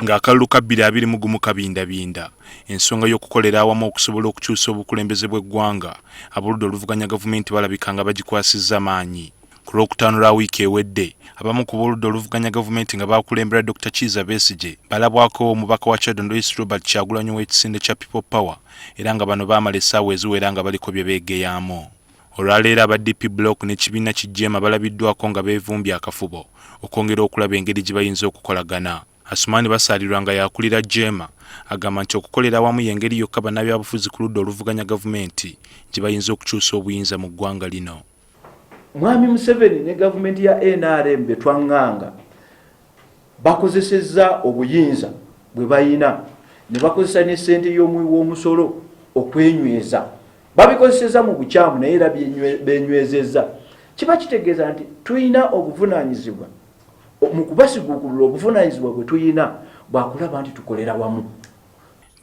ng'akalulu ka 2021 kabindabinda ensonga y'okukolera awamu okusobola okukyusa obukulembeze bw'eggwanga ab'oludda oluvuganya gavumenti balabika nga bagikwasizza maanyi. Ku Lwokutaano lwa wiiki ewedde abamu ku b'oludda oluvuganya gavumenti nga bakulembera Dr. Kizza Besigye balabwako omubaka wa Kyaddondo East Robert Kyagulanyi w'ekisinde kya People Power era nga bano baamala essaawa eziwera nga baliko bye beegeyaamu. Olwaleero aba DP Block n'ekibiina ki JEEMA balabiddwako nga beevumbye akafubo okwongera okulaba engeri gye bayinza okukolagana. Asuman Basalirwa nga y'akulira JEEMA agamba nti okukolera awamu y'engeri yokka bannabyabufuzi ku ludda oluvuganya gavumenti gye bayinza okukyusa obuyinza mu ggwanga lino. Mwami Museveni ne gavumenti ya NRM betwanganga bakozesezza obuyinza bwe bayina ne bakozesa ne ssente y'omuwi w'omusolo okwenyweza. Babikozesezza mu bukyamu naye era benywezezza. Kiba kitegeeza nti tuyina obuvunaanyizibwa mu kubasiguukulula obuvunaanyizibwa bwe tuyina bwakulaba nti tukolera wamu.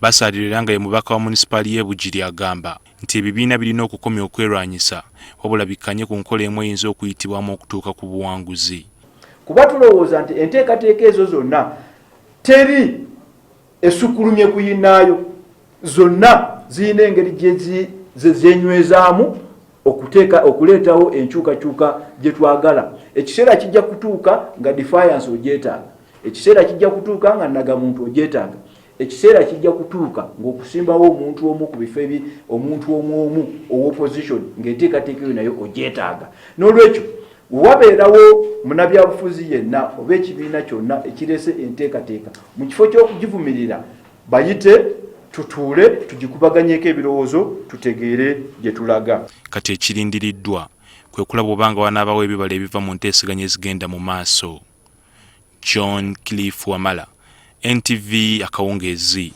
Basalirwa nga ye mubaka wa munisipaali y'e Bugiri agamba nti ebibiina birina okukomya okwerwanyisa wabula bikkanye ku nkola emu eyinza okuyitibwamu okutuuka ku buwanguzi. Kuba tulowooza nti enteekateeka ezo zonna teri esukkulumye kuyinaayo, zonna zirina engeri zenywezaamu okuleetawo enkyukakyuka gye twagala. Ekiseera kijja kutuuka nga defiance ogyetaaga, ekiseera kijja kutuuka nga nagamuntu ogyetaaga, ekiseera kijja kutuuka ng'okusimbawo omuntu omu ku bifo omuntu omu ow'opposition ng'enteekateeka eyo nayo ogyetaaga. N'olwekyo wabeerawo munnabyabufuzi yenna oba ekibiina kyonna ekireese enteekateeka mu kifo ky'okugivumirira bayite tutuule tugikubaganyeko ebirowoozo tutegeere gye tulaga. Kati ekirindiriddwa kwe kulaba obanga wanaabawo ebibala ebiva mu nteeseganya ezigenda mu maaso. John Cliff Wamala, NTV Akawungeezi.